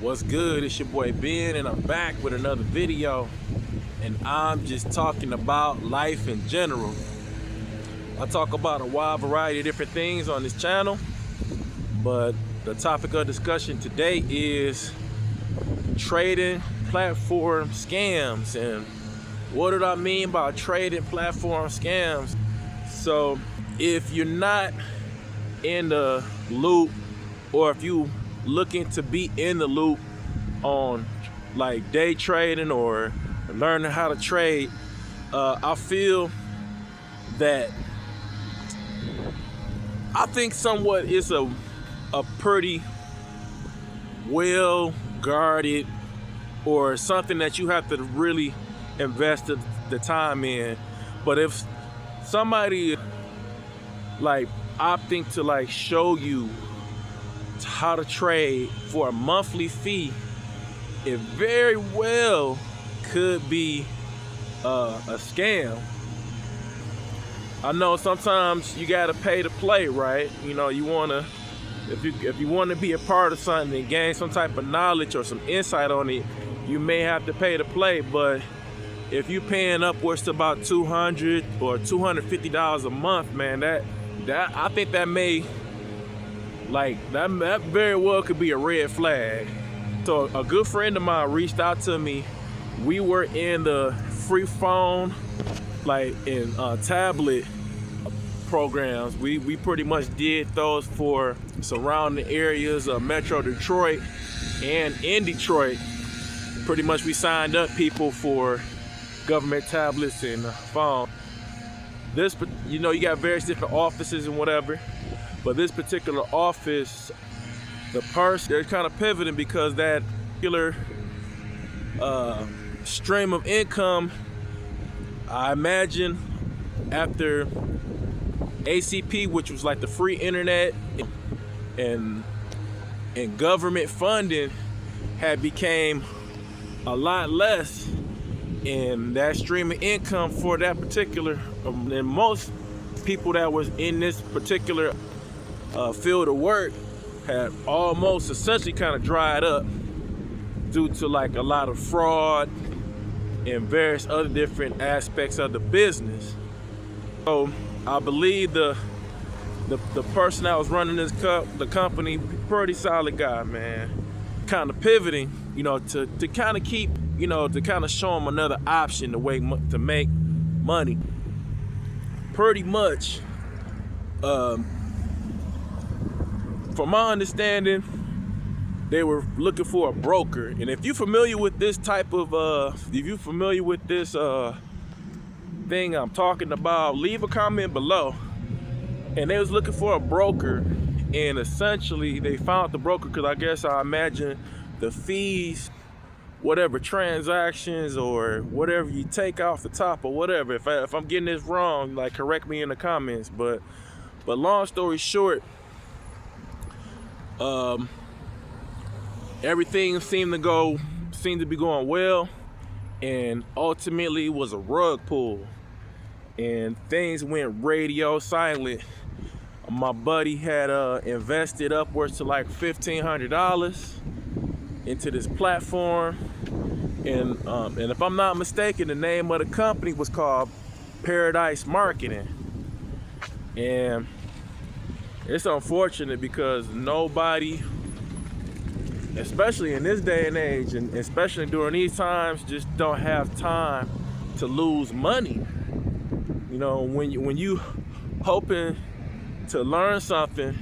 What's good? It's your boy Ben, and I'm back with another video. And I'm just talking about life in general. I talk about a wide variety of different things on this channel, but the topic of discussion today is trading platform scams. And what do I mean by trading platform scams? So if you're not in the loop, or if you looking to be in the loop on like day trading or learning how to trade, I feel that I think somewhat it's a pretty well guarded, or something that you have to really invest the time in. But if somebody like opting to like show you how to trade for a monthly fee, it very well could be a scam. I know sometimes you gotta pay to play, right? You know, you wanna, if you want to be a part of something and gain some type of knowledge or some insight on it, you may have to pay to play. But if you're paying upwards to about $200 or $250 a month, man, that I think that may, like, that very well could be a red flag. So a good friend of mine reached out to me. We were in the free phone, like in tablet programs. We pretty much did those for surrounding areas of Metro Detroit and in Detroit. Pretty much we signed up people for government tablets and phone. This, you know, you got various different offices and whatever. But this particular office, the person, they're kind of pivoting because that particular stream of income, I imagine after ACP, which was like the free internet and government funding, had became a lot less, and that stream of income for that particular, and most people that was in this particular field of work had almost essentially kind of dried up due to like a lot of fraud and various other different aspects of the business. So I believe the person that was running the company, pretty solid guy, man, kind of pivoting, you know, to kind of keep, you know, to kind of show him another option, the way to make money. Pretty much, from my understanding, they were looking for a broker. And if you're familiar with this type of, thing I'm talking about, leave a comment below. And they was looking for a broker, and essentially they found the broker because I imagine the fees, whatever transactions or whatever you take off the top or whatever. If I'm getting this wrong, like, correct me in the comments. But long story short, everything seemed to be going well, and ultimately it was a rug pull, and things went radio silent. My buddy had invested upwards to like $1,500 into this platform, and if I'm not mistaken, the name of the company was called Paradise Marketing. And it's unfortunate because nobody, especially in this day and age, and especially during these times, just don't have time to lose money. You know, when you hoping to learn something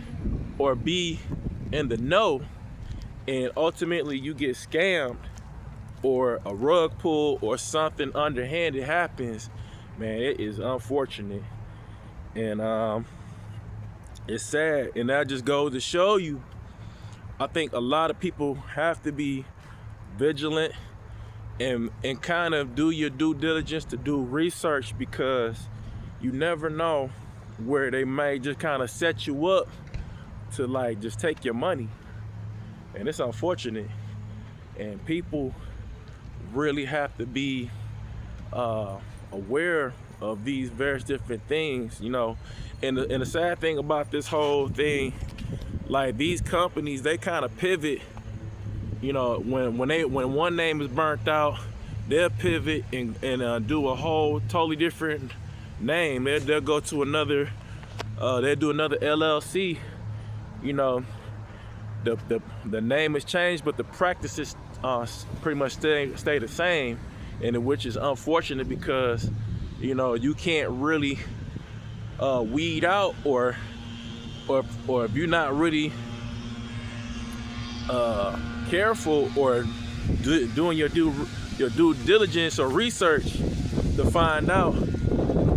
or be in the know, and ultimately you get scammed or a rug pull or something underhanded happens, man, it is unfortunate. And it's sad. And that just goes to show you, I think a lot of people have to be vigilant and kind of do your due diligence to do research, because you never know where they may just kind of set you up to like just take your money. And it's unfortunate, and people really have to be aware of these various different things, you know. And the sad thing about this whole thing, like, these companies, they kind of pivot you know, when one name is burnt out, they'll pivot and do a whole totally different name. They'll go to another, they'll do another LLC. You know, the name has changed, but the practices pretty much stay the same, and which is unfortunate because, you know, you can't really weed out or if you're not really careful or doing your due diligence or research to find out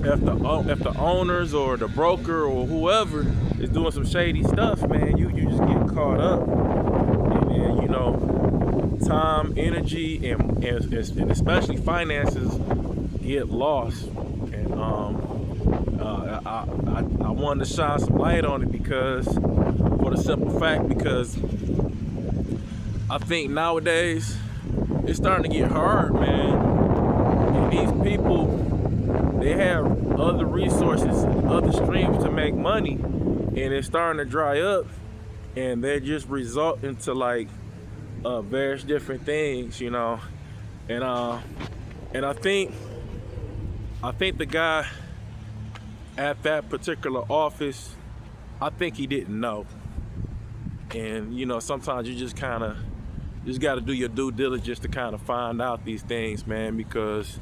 if the owners or the broker or whoever is doing some shady stuff, man, you just get caught up, and then, you know, time, energy, and especially finances get lost. And I wanted to shine some light on it because, for the simple fact, because I think nowadays it's starting to get hard, man. And these people, they have other resources, other streams to make money, and it's starting to dry up, and they just result into like various different things, you know. And I think the guy at that particular office, I think he didn't know. And, you know, sometimes you just got to do your due diligence to kind of find out these things, man, because,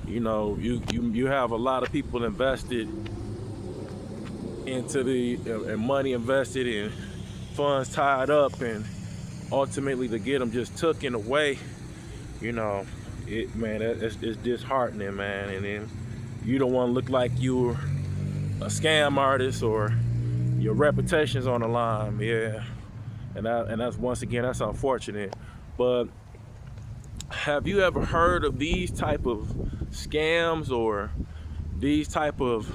you know, you have a lot of people invested into and money invested and funds tied up, and ultimately to get them just taken away, you know, it's disheartening, man. And then you don't want to look like you're a scam artist or your reputation's on the line, yeah. And that's, once again, that's unfortunate. But have you ever heard of these type of scams or these type of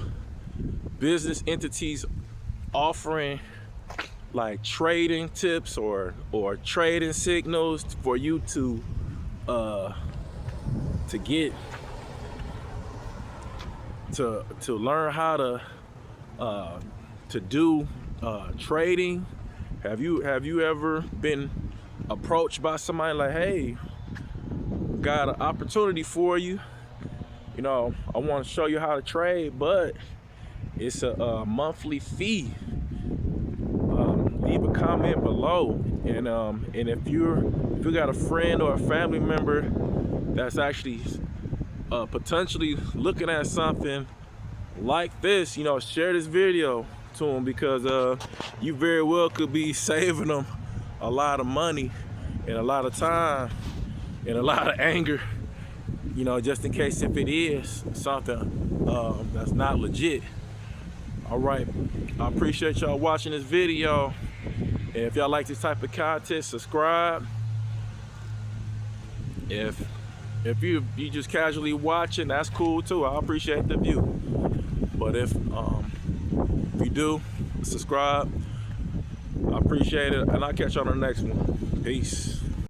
business entities offering like trading tips or trading signals for you to get to learn how to do trading? Have you ever been approached by somebody like, hey, got an opportunity for you, you know, I want to show you how to trade, but it's a monthly fee? Leave a comment below, and if you got a friend or a family member that's actually potentially looking at something like this, you know, share this video to them, because you very well could be saving them a lot of money and a lot of time and a lot of anger, you know, just in case if it is something that's not legit. All right, I appreciate y'all watching this video, and if y'all like this type of content, subscribe. If you just casually watching, that's cool too. I appreciate the view. But if you do, subscribe. I appreciate it, and I'll catch you on the next one. Peace.